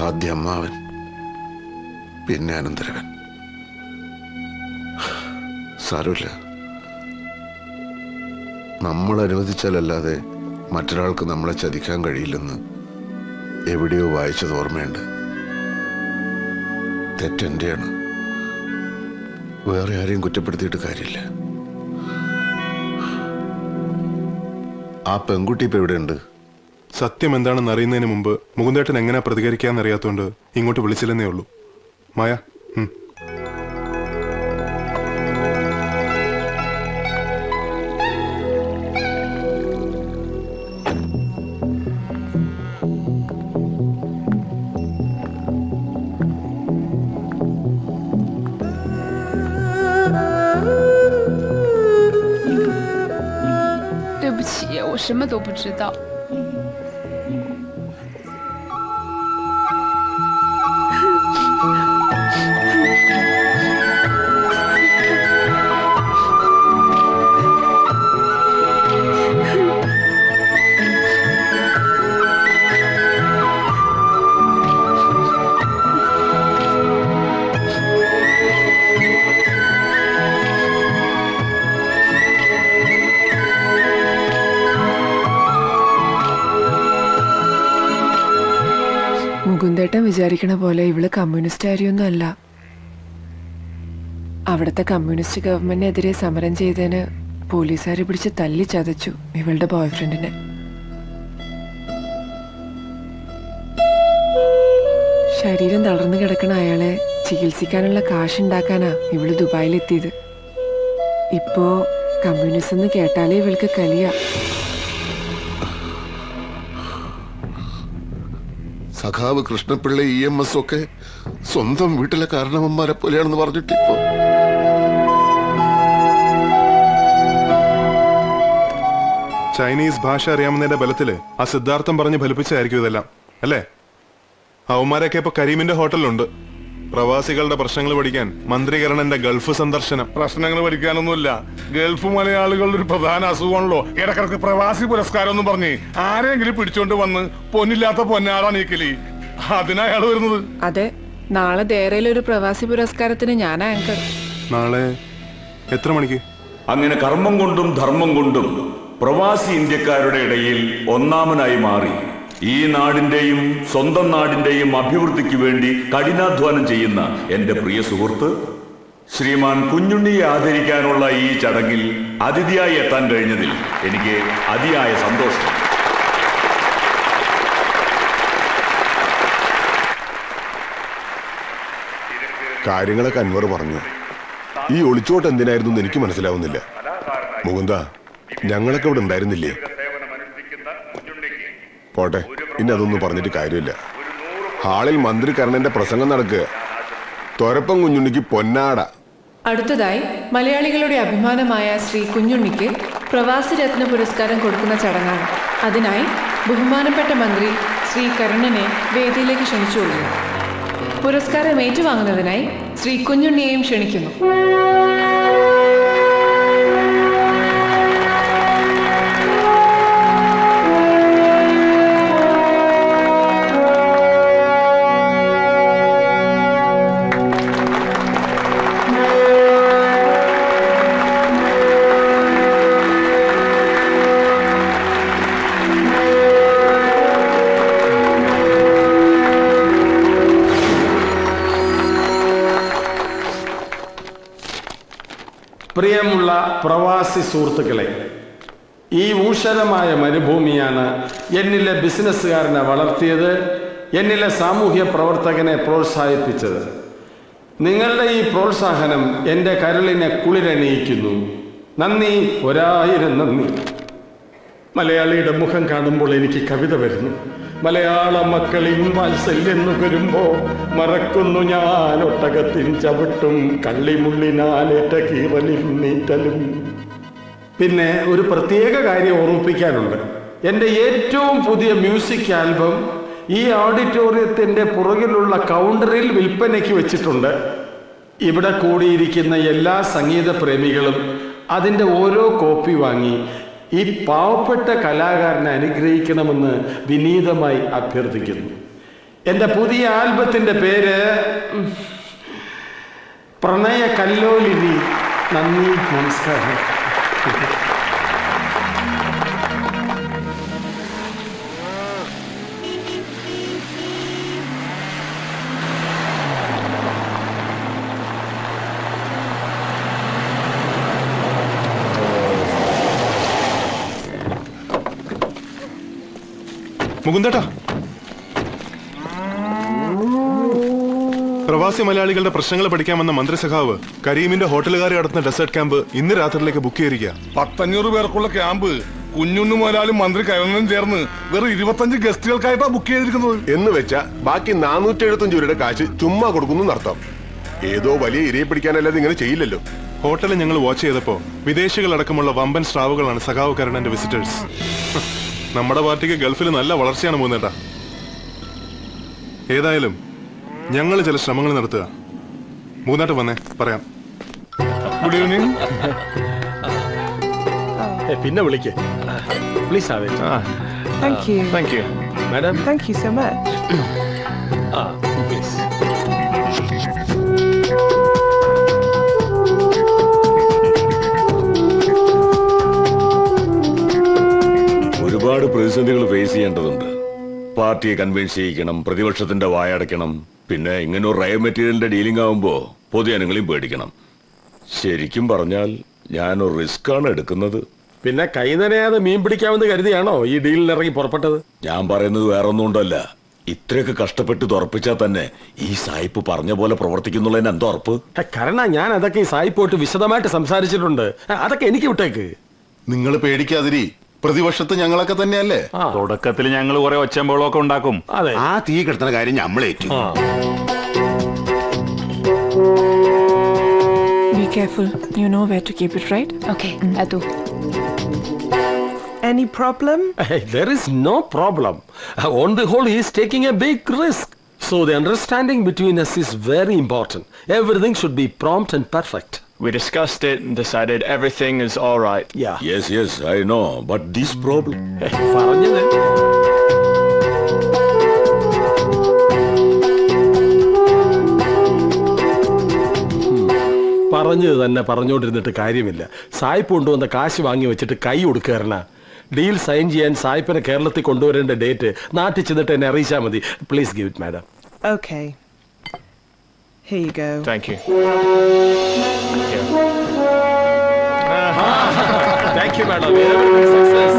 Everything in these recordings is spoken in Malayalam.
ആദ്യം അമ്മാവൻ, പിന്നെ അനന്തരവൻ. സാരമില്ല, നമ്മൾ അനുവദിച്ചാലല്ലാതെ മറ്റൊരാൾക്ക് നമ്മളെ ചതിക്കാൻ കഴിയില്ലെന്ന് എവിടെയോ വായിച്ചത് ഓർമ്മയുണ്ട്. തെറ്റെന്റെയാണ്, വേറെ ആരെയും കുറ്റപ്പെടുത്തിയിട്ട് കാര്യമില്ല. ആ പെൺകുട്ടി ഇപ്പൊ എവിടെയുണ്ട്? സത്യം എന്താണെന്ന് അറിയുന്നതിന് മുമ്പ് മുകുന്ദേട്ടൻ എങ്ങനെ പ്രതികരിക്കാന്നറിയാത്തോണ്ട് ഇങ്ങോട്ട് വിളിച്ചില്ലെന്നേ ഉള്ളൂ. മായ,我什么都不知道。മുകുന്ദേട്ടൻ വിചാരിക്കണ പോലെ ഇവള് കമ്മ്യൂണിസ്റ്റുകാരിയൊന്നും അല്ല. അവിടുത്തെ കമ്മ്യൂണിസ്റ്റ് ഗവൺമെന്റിനെതിരെ സമരം ചെയ്തതിന് പോലീസുകാരെ പിടിച്ച് തല്ലി ചതച്ചു ഇവളുടെ ബോയ്ഫ്രണ്ടിനെ. ശരീരം തളർന്നു കിടക്കണ അയാളെ ചികിത്സിക്കാനുള്ള കാശുണ്ടാക്കാനാ ഇവള് ദുബായിലെത്തിയത്. ഇപ്പോ കമ്മ്യൂണിസം എന്ന് കേട്ടാലേ ഇവൾക്ക് കലിയ. സഖാവ് കൃഷ്ണപിള്ള EMS ഒക്കെ സ്വന്തം വീട്ടിലെ കാരണവന്മാരെ പോലെയാണെന്ന് പറഞ്ഞിട്ടിപ്പോ ചൈനീസ് ഭാഷ അറിയാവുന്നതിന്റെ ബലത്തില് ആ സിദ്ധാർത്ഥം പറഞ്ഞ് ഫലിപ്പിച്ചായിരിക്കും ഇതെല്ലാം അല്ലേ? അവന്മാരൊക്കെ ഇപ്പൊ കരീമിന്റെ ഹോട്ടലിലുണ്ട്. പ്രവാസികളുടെ പ്രശ്നങ്ങൾ പഠിക്കാൻ മന്ത്രികരണന്റെ ഗൾഫ് സന്ദർശനം. പ്രശ്നങ്ങൾ പഠിക്കാനൊന്നുമില്ല, ഗൾഫ് മലയാളികളുടെ ഒരു പ്രധാന അസുഖമാണല്ലോ ഇടക്കിടക്ക് പ്രവാസി പുരസ്കാരം എന്ന് പറഞ്ഞ് ആരെങ്കിലും പിടിച്ചോണ്ട് വന്ന് പൊന്നില്ലാത്ത പൊന്നാടാ നീക്കലി. അതിനാ അയാൾ വരുന്നത്. അതെ, നാളെ ദേരയിലൊരു പ്രവാസി പുരസ്കാരത്തിന് ഞാനാ ആങ്കർ. നാളെ എത്ര മണിക്ക്? അങ്ങനെ കർമ്മം കൊണ്ടും ധർമ്മം കൊണ്ടും പ്രവാസി ഇന്ത്യക്കാരുടെ ഇടയിൽ ഒന്നാമനായി മാറി ഈ നാടിന്റെയും സ്വന്തം നാടിന്റെയും അഭിവൃദ്ധിക്ക് വേണ്ടി കഠിനാധ്വാനം ചെയ്യുന്ന എന്റെ പ്രിയ സുഹൃത്ത് ശ്രീമാൻ കുഞ്ഞുണ്ണിയെ ആദരിക്കാനുള്ള ഈ ചടങ്ങിൽ അതിഥിയായി എത്താൻ കഴിഞ്ഞതിൽ എനിക്ക് അതിയായ സന്തോഷം. കാര്യങ്ങളൊക്കെ അൻവർ പറഞ്ഞു. ഈ ഒളിച്ചോട്ട് എന്തിനായിരുന്നു എനിക്ക് മനസ്സിലാവുന്നില്ല. മുകുന്ദ, ഞങ്ങളൊക്കെ ഇവിടെ ഉണ്ടായിരുന്നില്ലേ? പോട്ടെ, ഇനി അതൊന്നും പറഞ്ഞിട്ട് കാര്യമില്ല. ഹാളിൽ മന്ത്രി കർണന്റെ പ്രസംഗം നടക്കുക. തൊരപ്പം കുഞ്ഞുണ്ണിക്ക് പൊന്നാട. അടുത്തതായി മലയാളികളുടെ അഭിമാനമായ ശ്രീ കുഞ്ഞുണ്ണിക്ക് പ്രവാസി രത്ന പുരസ്കാരം കൊടുക്കുന്ന ചടങ്ങാണ്. അതിനായി ബഹുമാനപ്പെട്ട മന്ത്രി ശ്രീ കരുണനെ വേദിയിലേക്ക് ക്ഷണിച്ചുകൊള്ളുന്നു. പുരസ്കാരം ഏറ്റുവാങ്ങുന്നതിനായി ശ്രീ കുഞ്ഞുണ്ണിയെയും ക്ഷണിക്കുന്നു. പ്രിയമുള്ള പ്രവാസി സുഹൃത്തുക്കളെ, ഈ ഊഷരമായ മരുഭൂമിയാണ് എന്നിലെ ബിസിനസ്സുകാരനെ വളർത്തിയത്, എന്നിലെ സാമൂഹ്യ പ്രവർത്തകനെ പ്രോത്സാഹിപ്പിച്ചത്. നിങ്ങളുടെ ഈ പ്രോത്സാഹനം എൻ്റെ കരളിനെ കുളിരണിയിക്കുന്നു. നന്ദി, ഒരായിരം നന്ദി. മലയാളിയുടെ മുഖം കാണുമ്പോൾ എനിക്ക് കവിത വരുന്നു. മലയാള മക്കളിൻ വാത്സല്യം നുകരുമ്പോ മറക്കുന്നു ഞാൻ ഒട്ടകത്തിൻ ചവിട്ടും കള്ളിമുള്ളിനാലേറ്റ കീറലും നീറ്റലും. പിന്നെ ഒരു പ്രത്യേക കാര്യം ഓർമ്മിപ്പിക്കാനുണ്ട്. എൻ്റെ ഏറ്റവും പുതിയ മ്യൂസിക് ആൽബം ഈ ഓഡിറ്റോറിയത്തിൻ്റെ പുറകിലുള്ള കൗണ്ടറിൽ വിൽപ്പനയ്ക്ക് വെച്ചിട്ടുണ്ട്. ഇവിടെ കൂടിയിരിക്കുന്ന എല്ലാ സംഗീത പ്രേമികളും അതിൻ്റെ ഓരോ കോപ്പി വാങ്ങി ഈ പാവപ്പെട്ട കലാകാരനെ അനുഗ്രഹിക്കണമെന്ന് വിനീതമായി അഭ്യർത്ഥിക്കുന്നു. എൻ്റെ പുതിയ ആൽബത്തിൻ്റെ പേര് പ്രണയ കല്ലോലിനി. നന്ദി, നമസ്കാരം. മുകുന്ദേട്ടാ, പ്രവാസി മലയാളികളുടെ പ്രശ്നങ്ങൾ പഠിക്കാൻ വന്ന മന്ത്രിസഖാവ് കരീമിന്റെ ഹോട്ടലുകാരെ നടത്തുന്ന ഡെസേർട്ട് ക്യാമ്പ് ഇന്ന് രാത്രിയിലേക്ക് ബുക്ക് ചെയ്തിരിക്കുക. 500 പേർക്കുള്ള ക്യാമ്പ് കുഞ്ഞുണ്ണു മുതലാലും മന്ത്രി കരുണനും ചേർന്ന് വെറും 25 ഗസ്റ്റുകൾക്കായിട്ടാ ബുക്ക് ചെയ്തിരിക്കുന്നത്. എന്ന് വെച്ചാ ബാക്കി 475 രൂപയുടെ കാശ് ചുമ്മാ കൊടുക്കുന്നു നടത്താം. ഏതോ വലിയ ഇരയെ പിടിക്കാനല്ലാതെ ഇങ്ങനെ ചെയ്യില്ലല്ലോ. ഹോട്ടലിൽ ഞങ്ങൾ വാച്ച് ചെയ്തപ്പോ വിദേശികളടക്കമുള്ള വമ്പൻ സ്ട്രാവുകളാണ് സഖാവ് കരുണന്റെ വിസിറ്റേഴ്സ്. നമ്മുടെ പാർട്ടിക്ക് ഗൾഫിൽ നല്ല വളർച്ചയാണ് മൂന്നേട്ടാ. ഏതായാലും ഞങ്ങൾ ചില ശ്രമങ്ങൾ നടത്തുക. മൂന്നാട്ട് വന്നേ, പറയാം. Good evening. പിന്നെ വിളിക്കേ please. Thank you. Thank you madam. Thank you so much. Please. ഒരുപാട് പ്രതിസന്ധികൾ ഫേസ് ചെയ്യേണ്ടതുണ്ട്. പാർട്ടിയെ കൺവിൻസ് ചെയ്യിക്കണം, പ്രതിപക്ഷത്തിന്റെ വായടയ്ക്കണം. പിന്നെ ഇങ്ങനെ ഒരു റയർ മെറ്റീരിയലിന്റെ ഡീലിംഗ് ആവുമ്പോ പൊതുജനങ്ങളെയും പേടിക്കണം. ശരിക്കും പറഞ്ഞാൽ ഞാനൊരു റിസ്ക് ആണ് എടുക്കുന്നത്. പിന്നെ കൈ നനയാതെ മീൻ പിടിക്കാമെന്ന് കരുതിയാണോ ഈ ഡീലിൽ ഇറങ്ങി പുറപ്പെട്ടത്? ഞാൻ പറയുന്നത് വേറെ ഒന്നും കൊണ്ടല്ല. ഇത്രയൊക്കെ കഷ്ടപ്പെട്ട് തുറപ്പിച്ചാൽ തന്നെ ഈ സായിപ്പ് പറഞ്ഞ പോലെ പ്രവർത്തിക്കുന്നുള്ളതിന് എന്താ ഉറപ്പ്? കാരണം ഞാൻ അതൊക്കെ ഈ സായിപ്പോട്ട് വിശദമായിട്ട് സംസാരിച്ചിട്ടുണ്ട്. അതൊക്കെ എനിക്ക് വിട്ടേക്ക്. നിങ്ങൾ പേടിക്കാതിരി, പ്രതിപക്ഷത്ത് ഞങ്ങളൊക്കെ തന്നെയല്ലേ. തുടക്കത്തിൽ ഞങ്ങൾ കുറെ ഒച്ചമ്പോളൊക്കെ ഉണ്ടാക്കും. അതെ, ആ തീ കിടത്തുന്ന കാര്യം നമ്മളേറ്റു. Be careful. You know where to keep it, right? Okay, Adu. Any problem? Hey, there is no problem. On the whole, he is taking a big risk. So the understanding between us is very important. Everything should be prompt and perfect. We discussed it and decided everything is all right. Yeah. Yes, I know. But this problem... പറഞ്ഞത് പറഞ്ഞത് തന്നെ പറഞ്ഞുകൊണ്ടിരുന്നിട്ട് കാര്യമില്ല. സായിപ്പ് കൊണ്ടുവന്ന കാശ് വാങ്ങി വെച്ചിട്ട് കൈ കൊടുക്കാറണ. ഡീൽ സൈൻ ചെയ്യാൻ സായിപ്പിനെ കേരളത്തിൽ കൊണ്ടുവരേണ്ട ഡേറ്റ് നാട്ടിൽ ചെന്നിട്ട് എന്നെ അറിയിച്ചാൽ മതി. Please give it madam. Okay. Here you go. Thank you. Thank you, madam. We have a success.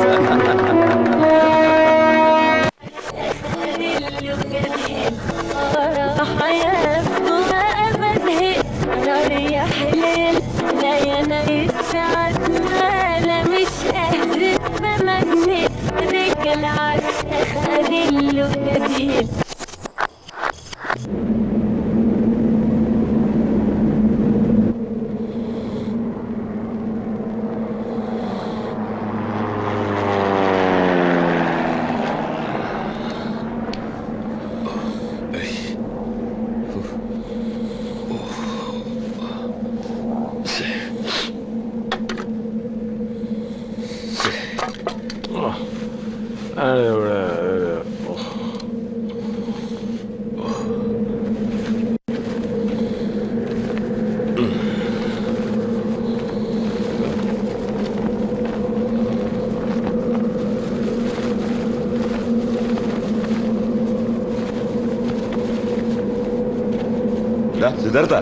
Siddhartha,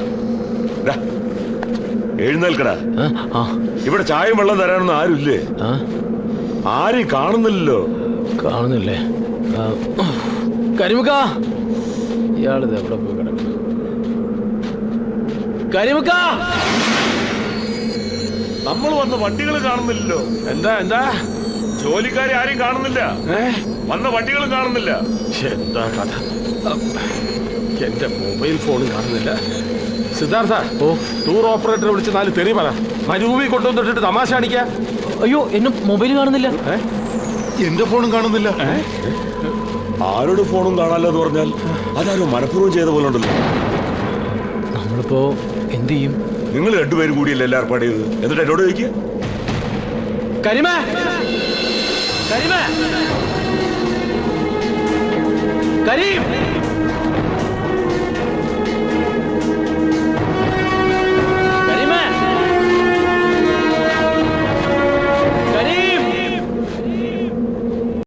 എഴുന്നേൽക്കടാ. ഇവിടെ ചായയും വെള്ളം തരാനൊന്നും ആരുമില്ലേ? ആരും കാണുന്നില്ലല്ലോ. കാണുന്നില്ലേ? കരിമുക്ക, ഇയാളിത് എവിടെ പോയി കിടക്കും? കരിമുക്ക, നമ്മൾ വന്ന വണ്ടികൾ കാണുന്നില്ലല്ലോ. എന്താ ജോലിക്കാരെ ആരെയും കാണുന്നില്ല, വന്ന വണ്ടികളും കാണുന്നില്ല. എന്താ കഥ? എന്റെ മൊബൈൽ ഫോണും കാണുന്നില്ല. സിദ്ധാർത്ഥ, ടൂർ ഓപ്പറേറ്ററെ വിളിച്ച് 4 തെറി പറ. മരുഭൂമി കൊണ്ടുവന്നിട്ട് തമാശ കാണിക്ക. അയ്യോ, എന്റെ മൊബൈൽ കാണുന്നില്ല. എന്റെ ഫോണും കാണുന്നില്ല. ആരുടെ ഫോണും കാണാല്ലോ എന്ന് പറഞ്ഞാൽ അതാരോ മനഃപൂർവ്വം ചെയ്ത പോലെ ഉണ്ടല്ലോ. നമ്മളിപ്പോ എന്ത് ചെയ്യും? നിങ്ങൾ രണ്ടുപേരും കൂടിയല്ലേ എല്ലാം ഏർപ്പാട് ചെയ്ത്? എന്നിട്ട് എന്നോട് ചോദിക്കുക. കരിമേ, കരീം,